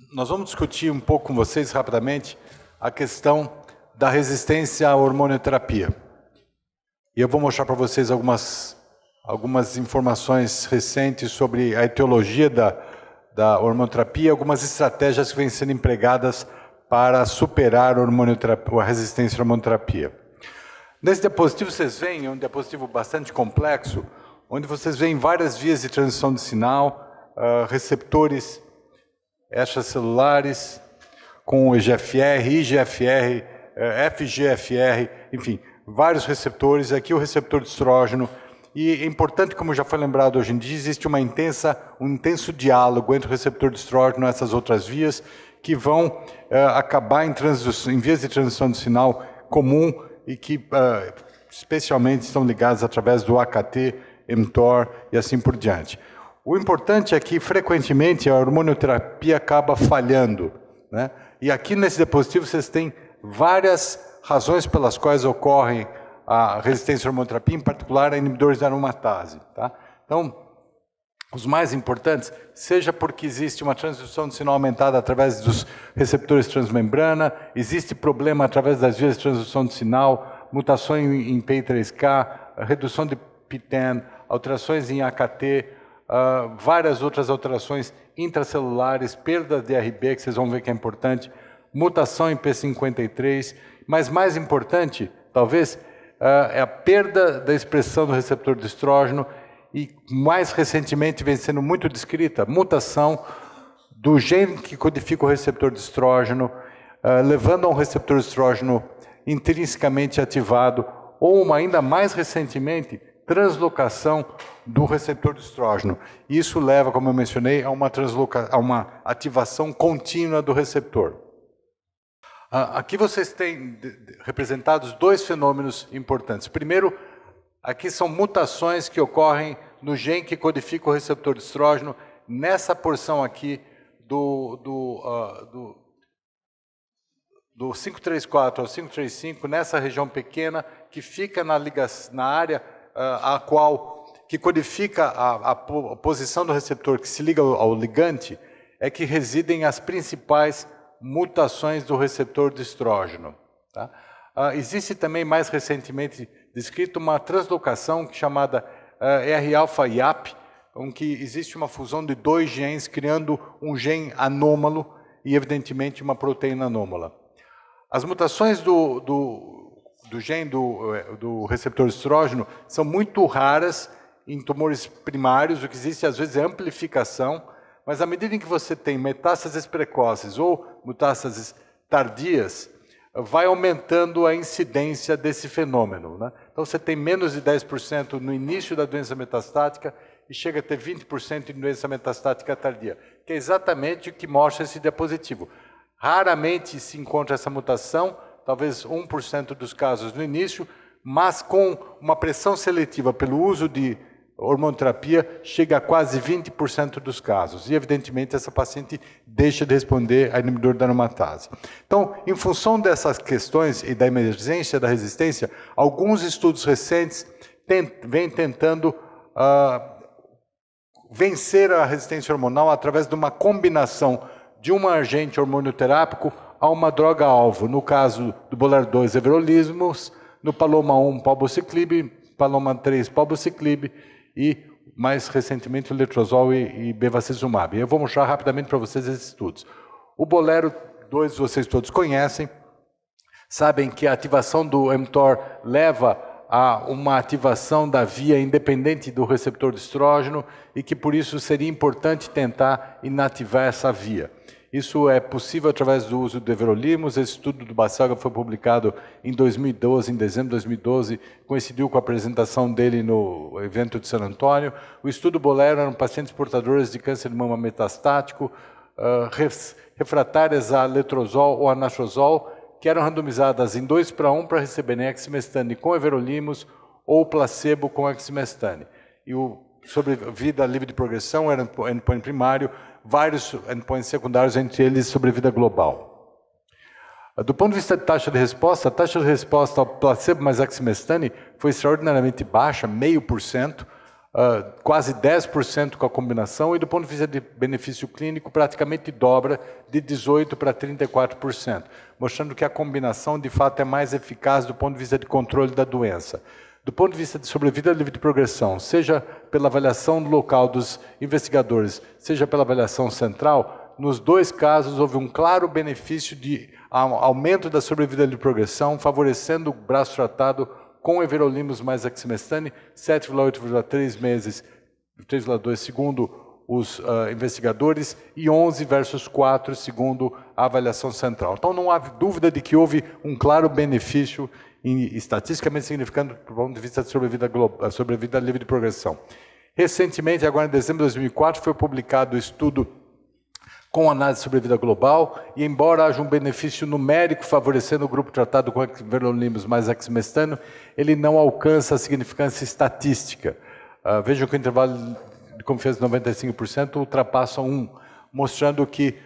Nós vamos discutir um pouco com vocês rapidamente a questão da resistência à hormonioterapia. E eu vou mostrar para vocês algumas informações recentes sobre a etiologia da hormonioterapia, algumas estratégias que vêm sendo empregadas para superar a resistência à hormonioterapia. Nesse diapositivo vocês veem, é um diapositivo bastante complexo, onde vocês veem várias vias de transição de sinal, receptores extracelulares, com EGFR, IGFR, FGFR, enfim, vários receptores. Aqui o receptor de estrógeno. E é importante, como já foi lembrado hoje em dia, existe um intenso diálogo entre o receptor de estrógeno e essas outras vias, que vão acabar em vias de transição de sinal comum e que especialmente estão ligadas através do AKT, mTOR e assim por diante. O importante é que, frequentemente, a hormonioterapia acaba falhando, né? E aqui nesse diapositivo vocês têm várias razões pelas quais ocorrem a resistência à hormonioterapia, em particular a inibidores da aromatase. Tá? Então, os mais importantes, seja porque existe uma transdução de sinal aumentada através dos receptores transmembrana, existe problema através das vias de transdução de sinal, mutações em PI3K, redução de PTEN, alterações em AKT, várias outras alterações intracelulares, perda de RB, que vocês vão ver que é importante, mutação em P53, mas mais importante, talvez, é a perda da expressão do receptor de estrógeno e, mais recentemente, vem sendo muito descrita, mutação do gene que codifica o receptor de estrógeno, levando a um receptor de estrógeno intrinsecamente ativado, ou ainda mais recentemente, translocação do receptor de estrógeno. Isso leva, como eu mencionei, a uma ativação contínua do receptor. Aqui vocês têm representados dois fenômenos importantes. Primeiro, aqui são mutações que ocorrem no gene que codifica o receptor de estrógeno, nessa porção aqui do 534 ao 535, nessa região pequena, que fica na área que codifica a posição do receptor que se liga ao ligante, é que residem as principais mutações do receptor de estrógeno. Tá? Existe também, mais recentemente descrito, uma translocação chamada R-alfa-IAP, em que existe uma fusão de dois genes, criando um gene anômalo e, evidentemente, uma proteína anômala. As mutações do gene do receptor de estrógeno são muito raras em tumores primários. O que existe, às vezes, é amplificação, mas à medida em que você tem metástases precoces ou metástases tardias, vai aumentando a incidência desse fenômeno, né? Então, você tem menos de 10% no início da doença metastática e chega a ter 20% em doença metastática tardia, que é exatamente o que mostra esse diapositivo. Raramente se encontra essa mutação, talvez 1% dos casos no início, mas com uma pressão seletiva pelo uso de hormonioterapia, chega a quase 20% dos casos. E, evidentemente, essa paciente deixa de responder a inibidor da aromatase. Então, em função dessas questões e da emergência da resistência, alguns estudos recentes vêm tentando vencer a resistência hormonal através de uma combinação de um agente hormonioterápico a uma droga-alvo, no caso do Bolero 2, everolimus, no Paloma 1, palbociclib, Paloma 3, palbociclib e, mais recentemente, o letrozol e bevacizumab. Eu vou mostrar rapidamente para vocês esses estudos. O Bolero 2 vocês todos conhecem, sabem que a ativação do mTOR leva a uma ativação da via independente do receptor de estrógeno e que, por isso, seria importante tentar inativar essa via. Isso é possível através do uso do everolimus. Esse estudo do Baselga foi publicado em 2012, em dezembro de 2012, coincidiu com a apresentação dele no evento de San Antônio. O estudo Bolero eram pacientes portadores de câncer de mama metastático, refratárias a letrozol ou a anastrozol, que eram randomizadas em 2:1 para receberem exemestane com everolimus ou placebo com exemestane. E o sobrevida livre de progressão era endpoint primário, vários endpoints secundários, entre eles sobrevida global. Do ponto de vista de taxa de resposta, a taxa de resposta ao placebo mais exemestane foi extraordinariamente baixa, 0,5%. quase 10% com a combinação, e do ponto de vista de benefício clínico, praticamente dobra de 18% para 34%, mostrando que a combinação, de fato, é mais eficaz do ponto de vista de controle da doença. Do ponto de vista de sobrevida livre de progressão, seja pela avaliação local dos investigadores, seja pela avaliação central, nos dois casos houve um claro benefício de aumento da sobrevida livre de progressão, favorecendo o braço tratado com everolimus mais exemestane, 7,8,3 meses, 3,2 segundo os investigadores, e 11 versus 4 segundo a avaliação central. Então não há dúvida de que houve um claro benefício estatisticamente significante do ponto de vista de sobrevida livre de progressão. Recentemente, agora em dezembro de 2004, foi publicado o estudo com análise de sobrevida global, e embora haja um benefício numérico favorecendo o grupo tratado com everolimus mais exemestano, ele não alcança a significância estatística. Vejam que o intervalo de confiança de 95% ultrapassa 1, mostrando que,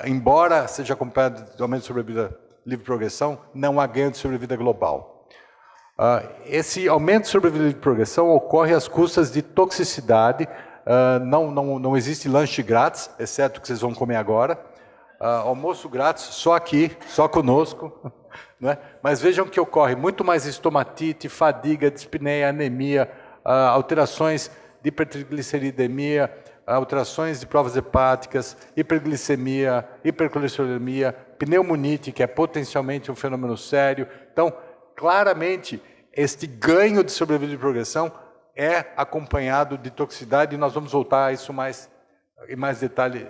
embora seja acompanhado de aumento de sobrevida livre de progressão, não há ganho de sobrevida global. Esse aumento de sobrevida livre de progressão ocorre às custas de toxicidade. Não existe lanche grátis, exceto o que vocês vão comer agora. Almoço grátis só aqui, só conosco. Né? Mas vejam que ocorre muito mais estomatite, fadiga, dispneia, anemia, alterações de hipertrigliceridemia, alterações de provas hepáticas, hiperglicemia, hipercolesterolemia, pneumonite, que é potencialmente um fenômeno sério. Então, claramente, este ganho de sobrevida de progressão é acompanhado de toxicidade, e nós vamos voltar a isso em mais detalhe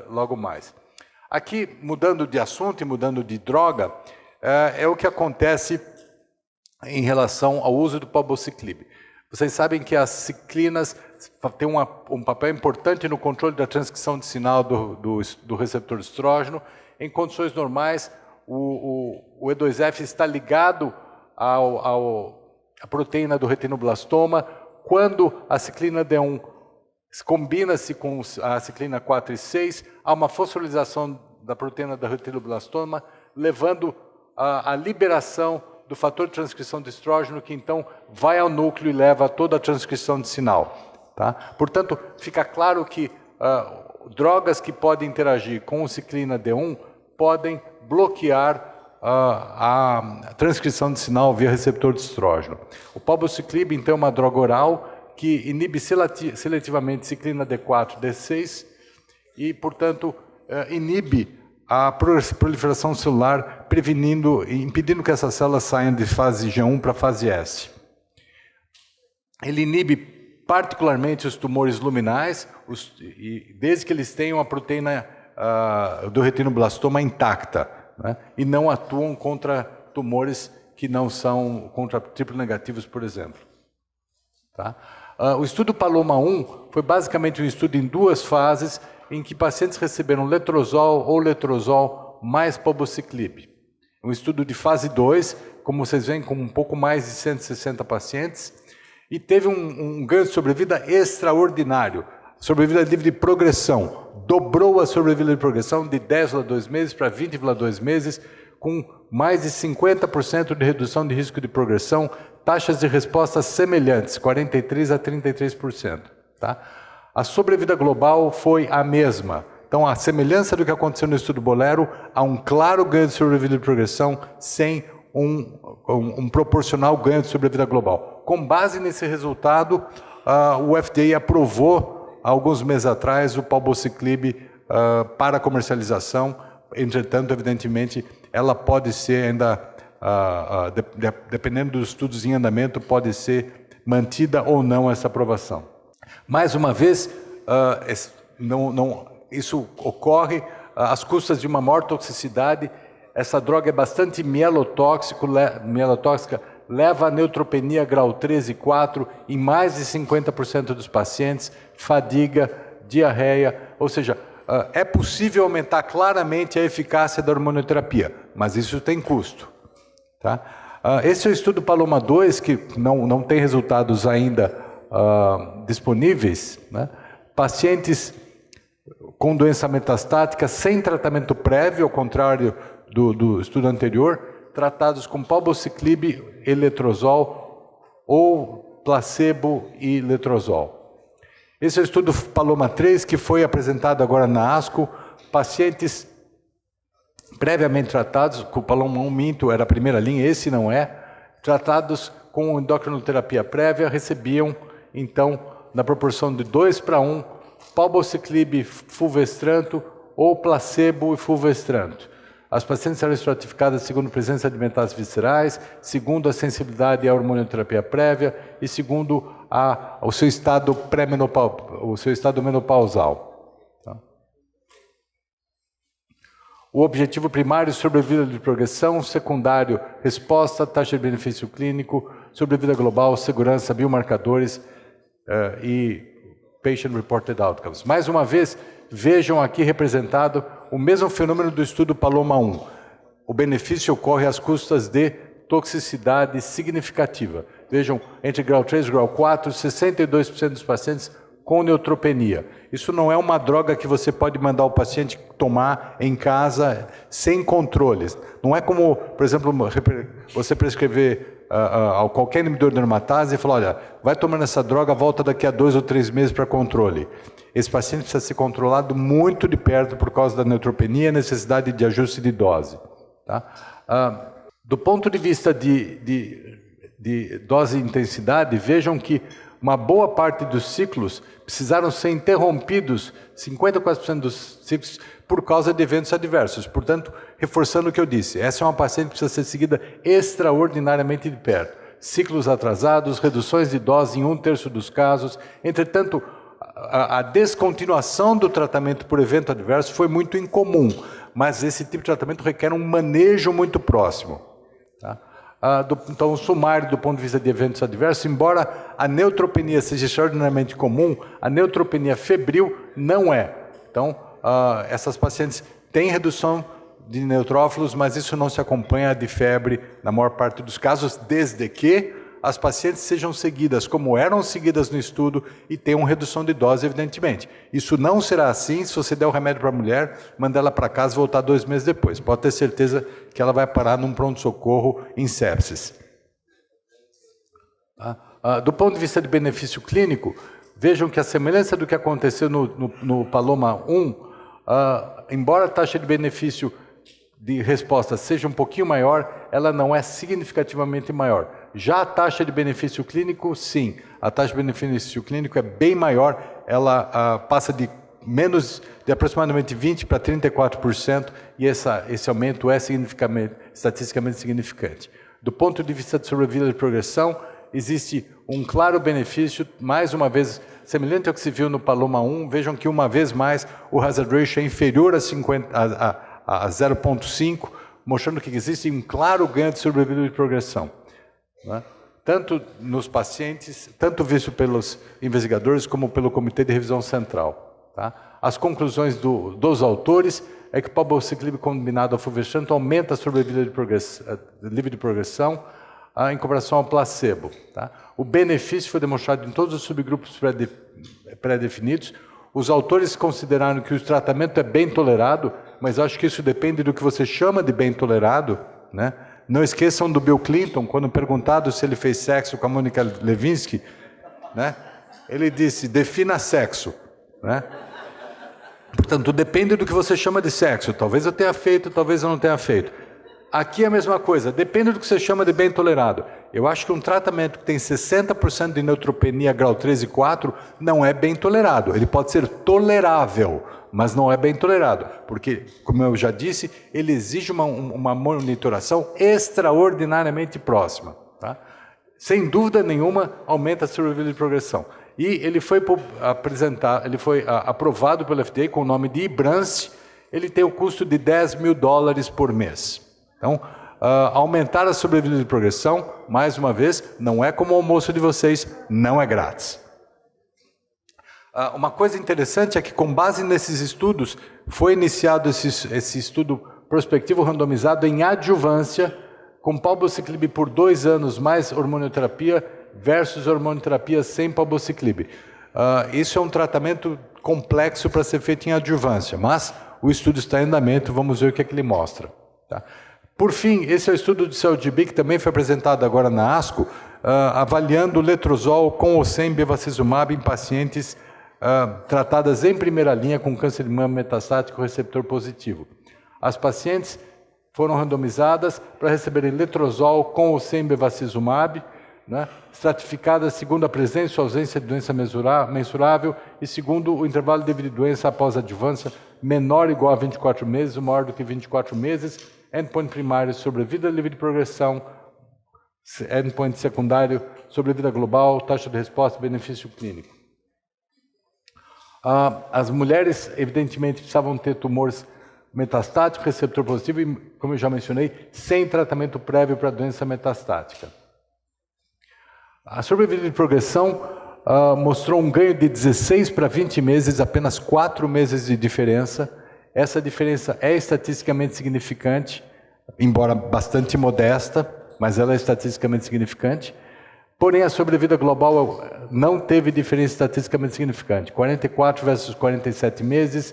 logo mais. Aqui, mudando de assunto e mudando de droga, é o que acontece em relação ao uso do palbociclib. Vocês sabem que as ciclinas têm um papel importante no controle da transcrição de sinal do receptor de estrógeno. Em condições normais, o E2F está ligado à proteína do retinoblastoma. Quando a ciclina D1 combina-se com a ciclina 4 e 6, há uma fosforilação da proteína do retinoblastoma, levando à liberação do fator de transcrição de estrógeno, que então vai ao núcleo e leva a toda a transcrição de sinal. Tá? Portanto, fica claro que drogas que podem interagir com a ciclina D1 podem bloquear a transcrição de sinal via receptor de estrógeno. O palbociclib, então, é uma droga oral que inibe seletivamente ciclina D4, D6 e, portanto, inibe a proliferação celular, impedindo que essas células saiam de fase G1 para fase S. Ele inibe particularmente os tumores luminais, desde que eles tenham a proteína do retinoblastoma intacta, né? E não atuam contra tumores que não são contra triplo negativos, por exemplo. Tá? O estudo Paloma 1 foi basicamente um estudo em duas fases, em que pacientes receberam letrozol ou letrozol mais palbociclib. Um estudo de fase 2, como vocês veem, com um pouco mais de 160 pacientes, e teve um ganho de sobrevida extraordinário, sobrevida livre de progressão. Dobrou a sobrevida de progressão de 10,2 meses para 20,2 meses, com mais de 50% de redução de risco de progressão, taxas de resposta semelhantes, 43% a 33%. Tá? A sobrevida global foi a mesma. Então, a semelhança do que aconteceu no estudo Bolero, há um claro ganho de sobrevida de progressão sem um proporcional ganho de sobrevida global. Com base nesse resultado, o FDA aprovou, há alguns meses atrás, o palbociclib para comercialização. Entretanto, evidentemente, ela pode ser ainda, dependendo dos estudos em andamento, pode ser mantida ou não essa aprovação. Mais uma vez, isso ocorre às custas de uma maior toxicidade. Essa droga é bastante mielotóxica, leva a neutropenia grau 3 e 4 em mais de 50% dos pacientes, fadiga, diarreia, ou seja, é possível aumentar claramente a eficácia da hormonioterapia, mas isso tem custo. Tá? Esse é o estudo Paloma 2, que não tem resultados ainda disponíveis, né? Pacientes com doença metastática sem tratamento prévio, ao contrário do estudo anterior, tratados com palbociclib e letrozol ou placebo e letrozol. Esse é o estudo Paloma 3, que foi apresentado agora na ASCO. Pacientes previamente tratados, com o Paloma 1 minto, era a primeira linha, esse não é, tratados com endocrinoterapia prévia, recebiam, então, na proporção de 2:1, palbociclib fulvestranto ou placebo e fulvestranto. As pacientes eram estratificadas segundo presença de metástases viscerais, segundo a sensibilidade à hormonioterapia prévia e segundo o seu estado menopausal. Tá? O objetivo primário, sobrevida de progressão, secundário, resposta, taxa de benefício clínico, sobrevida global, segurança, biomarcadores e patient reported outcomes. Mais uma vez, vejam aqui representado o mesmo fenômeno do estudo Paloma 1. O benefício ocorre às custas de toxicidade significativa. Vejam, entre grau 3 e grau 4, 62% dos pacientes com neutropenia. Isso não é uma droga que você pode mandar o paciente tomar em casa sem controles. Não é como, por exemplo, você prescrever a qualquer inibidor de aromatase e falar, olha, vai tomando essa droga, volta daqui a 2 ou 3 meses para controle. Esse paciente precisa ser controlado muito de perto por causa da neutropenia e necessidade de ajuste de dose. Tá? Do ponto de vista de dose e intensidade, vejam que uma boa parte dos ciclos precisaram ser interrompidos, 54% dos ciclos, por causa de eventos adversos. Portanto, reforçando o que eu disse, essa é uma paciente que precisa ser seguida extraordinariamente de perto. Ciclos atrasados, reduções de dose em 1/3 dos casos. Entretanto, a descontinuação do tratamento por evento adverso foi muito incomum, mas esse tipo de tratamento requer um manejo muito próximo. Tá? Então, o sumário do ponto de vista de eventos adversos, embora a neutropenia seja extraordinariamente comum, a neutropenia febril não é. Então, essas pacientes têm redução de neutrófilos, mas isso não se acompanha de febre na maior parte dos casos, desde que as pacientes sejam seguidas como eram seguidas no estudo e tenham redução de dose, evidentemente. Isso não será assim se você der o remédio para a mulher, mandar ela para casa e voltar 2 meses depois. Pode ter certeza que ela vai parar num pronto-socorro em sepsis. Do ponto de vista de benefício clínico, vejam que a semelhança do que aconteceu no Paloma 1, embora a taxa de benefício de resposta seja um pouquinho maior, ela não é significativamente maior. Já a taxa de benefício clínico, sim. A taxa de benefício clínico é bem maior, ela passa de aproximadamente 20% para 34%, e esse aumento é estatisticamente significante. Do ponto de vista de sobrevida de progressão, existe um claro benefício, mais uma vez, semelhante ao que se viu no Paloma 1, vejam que uma vez mais o hazard ratio é inferior a 0,5, mostrando que existe um claro ganho de sobrevida de progressão. Né? Tanto nos pacientes, tanto visto pelos investigadores como pelo Comitê de Revisão Central. Tá? As conclusões dos autores é que o palbociclib combinado ao fulvestrante aumenta a sobrevida livre de progressão em comparação ao placebo. Tá? O benefício foi demonstrado em todos os subgrupos pré-definidos. Os autores consideraram que o tratamento é bem tolerado, mas acho que isso depende do que você chama de bem tolerado. Né? Não esqueçam do Bill Clinton, quando perguntado se ele fez sexo com a Mônica Lewinsky, né? Ele disse, defina sexo. Né? Portanto, depende do que você chama de sexo. Talvez eu tenha feito, talvez eu não tenha feito. Aqui é a mesma coisa, depende do que você chama de bem tolerado. Eu acho que um tratamento que tem 60% de neutropenia grau 3 e 4 não é bem tolerado. Ele pode ser tolerável, mas não é bem tolerado, porque, como eu já disse, ele exige uma monitoração extraordinariamente próxima. Tá? Sem dúvida nenhuma, aumenta a sobrevida de progressão. E ele foi aprovado pelo FDA com o nome de Ibrance. Ele tem o custo de $10 mil por mês. Então, aumentar a sobrevida de progressão, mais uma vez, não é como o almoço de vocês, não é grátis. Uma coisa interessante é que, com base nesses estudos, foi iniciado esse estudo prospectivo randomizado em adjuvância, com palbociclib por 2 anos mais hormonioterapia versus hormonioterapia sem palbociclib. Isso é um tratamento complexo para ser feito em adjuvância, mas o estudo está em andamento, vamos ver o que é que ele mostra. Tá? Por fim, esse é o estudo de CELGB, que também foi apresentado agora na ASCO, avaliando o letrozol com ou sem bevacizumab em pacientes tratadas em primeira linha com câncer de mama metastático receptor positivo. As pacientes foram randomizadas para receber letrozol com ou sem bevacizumab, né, estratificadas segundo a presença ou ausência de doença mensurável e segundo o intervalo de vida de doença após adjuvância menor ou igual a 24 meses ou maior do que 24 meses, endpoint primário sobrevida livre de progressão, endpoint secundário sobrevida global, taxa de resposta e benefício clínico. As mulheres, evidentemente, precisavam ter tumores metastáticos, receptor positivo e, como eu já mencionei, sem tratamento prévio para a doença metastática. A sobrevida de progressão mostrou um ganho de 16 para 20 meses, apenas 4 meses de diferença. Essa diferença é estatisticamente significante, embora bastante modesta, mas ela é estatisticamente significante. Porém, a sobrevida global não teve diferença estatisticamente significante. 44 versus 47 meses,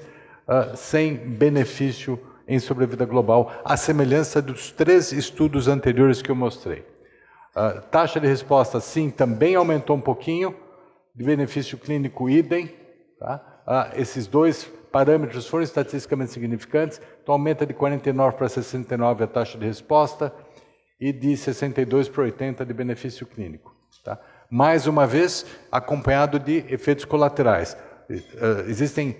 sem benefício em sobrevida global, à semelhança dos 3 estudos anteriores que eu mostrei. Taxa de resposta, sim, também aumentou um pouquinho, de benefício clínico idem. Tá? Esses 2 parâmetros foram estatisticamente significantes, então aumenta de 49 para 69 a taxa de resposta e de 62 para 80 de benefício clínico. Tá? Mais uma vez, acompanhado de efeitos colaterais. Existem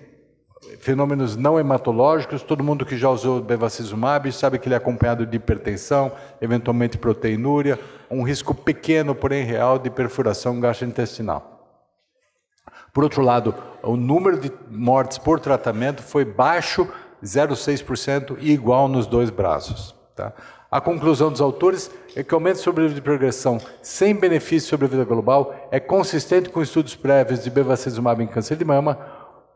fenômenos não hematológicos, todo mundo que já usou bevacizumab sabe que ele é acompanhado de hipertensão, eventualmente proteinúria, um risco pequeno, porém real, de perfuração gastrointestinal. Por outro lado, o número de mortes por tratamento foi baixo, 0,6% e igual nos 2 braços. Tá? A conclusão dos autores é que o aumento de sobrevida de progressão sem benefício sobre a vida global é consistente com estudos prévios de bevacizumab em câncer de mama,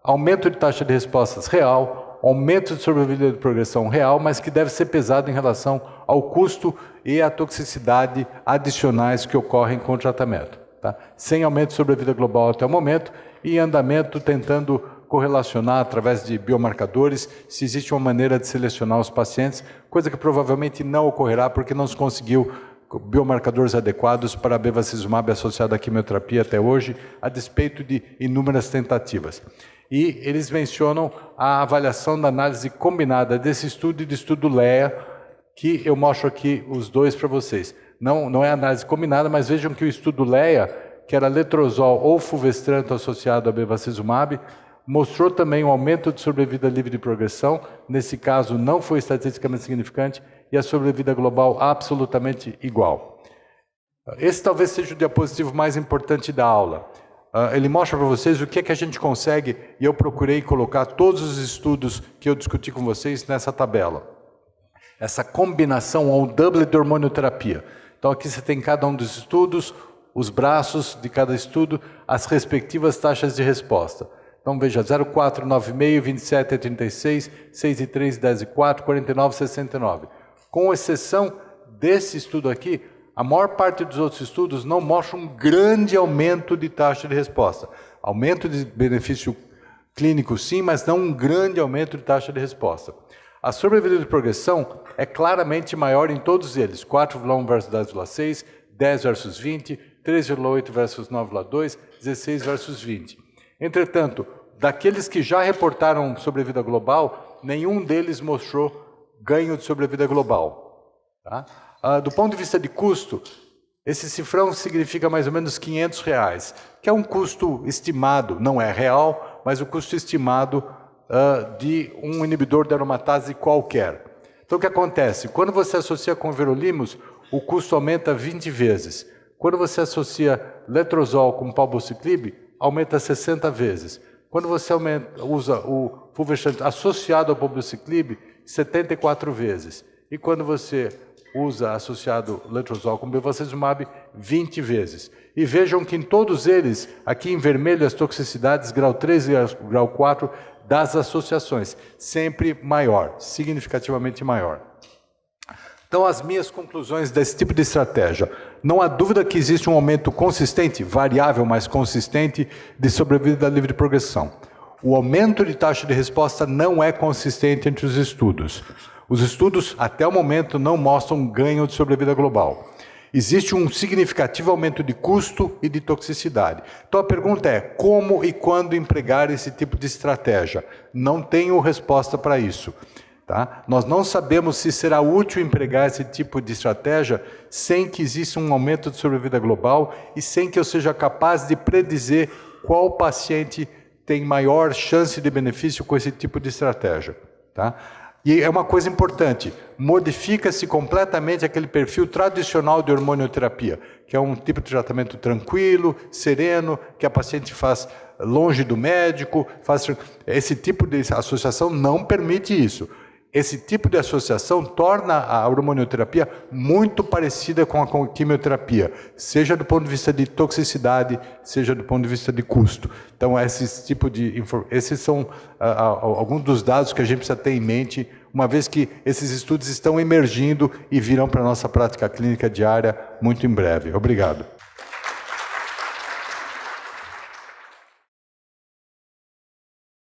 aumento de taxa de respostas real, aumento de sobrevida de progressão real, mas que deve ser pesado em relação ao custo e à toxicidade adicionais que ocorrem com o tratamento. Tá? Sem aumento de sobrevida global até o momento e em andamento tentando correlacionar através de biomarcadores se existe uma maneira de selecionar os pacientes, coisa que provavelmente não ocorrerá porque não se conseguiu biomarcadores adequados para a bevacizumab associada à quimioterapia até hoje, a despeito de inúmeras tentativas. E eles mencionam a avaliação da análise combinada desse estudo e do estudo LEA, que eu mostro aqui os 2 para vocês. Não é análise combinada, mas vejam que o estudo LEA, que era letrozol ou fulvestrante associado a bevacizumab, mostrou também um aumento de sobrevida livre de progressão, nesse caso não foi estatisticamente significante, e a sobrevida global absolutamente igual. Esse talvez seja o diapositivo mais importante da aula. Ele mostra para vocês o que é que a gente consegue, e eu procurei colocar todos os estudos que eu discuti com vocês nessa tabela. Essa combinação ou doublet de hormonioterapia. Então aqui você tem cada um dos estudos, os braços de cada estudo, as respectivas taxas de resposta. Então veja, 0,4, 9,5, 27 e 36, 6 e 3, 10 e 4, 49 e 69. Com exceção desse estudo aqui, a maior parte dos outros estudos não mostra um grande aumento de taxa de resposta. Aumento de benefício clínico sim, mas não um grande aumento de taxa de resposta. A sobrevida de progressão é claramente maior em todos eles, 4,1 versus 10,6, 10 versus 20, 3,8 versus 9,2, 16 versus 20. Entretanto, daqueles que já reportaram sobrevida global, nenhum deles mostrou ganho de sobrevida global. Tá? Do ponto de vista de custo, esse cifrão significa mais ou menos R$500, que é um custo estimado, não é real, mas o custo estimado de um inibidor de aromatase qualquer. Então o que acontece? Quando você associa com everolimus, o custo aumenta 20 vezes. Quando você associa letrozol com palbociclib, aumenta 60 vezes. Quando você usa o fulvestrant associado ao palbociclib, 74 vezes. E quando você usa associado letrozol com bevacizumab, 20 vezes. E vejam que em todos eles, aqui em vermelho, as toxicidades grau 3 e grau 4 das associações, sempre maior, significativamente maior. Então, as minhas conclusões desse tipo de estratégia. Não há dúvida que existe um aumento consistente, variável, mas consistente, de sobrevida livre de progressão. O aumento de taxa de resposta não é consistente entre os estudos. Os estudos, até o momento, não mostram ganho de sobrevida global. existe um significativo aumento de custo e de toxicidade. Então a pergunta é, como e quando empregar esse tipo de estratégia? Não tenho resposta para isso. Tá? Nós não sabemos se será útil empregar esse tipo de estratégia sem que exista um aumento de sobrevida global e sem que eu seja capaz de predizer qual paciente tem maior chance de benefício com esse tipo de estratégia. Tá? E é uma coisa importante, modifica-se completamente aquele perfil tradicional de hormonioterapia, que é um tipo de tratamento tranquilo, sereno, que a paciente faz longe do médico, esse tipo de associação não permite isso. Esse tipo de associação torna a hormonioterapia muito parecida com a quimioterapia, seja do ponto de vista de toxicidade, seja do ponto de vista de custo. Então, esses são alguns dos dados que a gente precisa ter em mente, uma vez que esses estudos estão emergindo e virão para a nossa prática clínica diária muito em breve. Obrigado.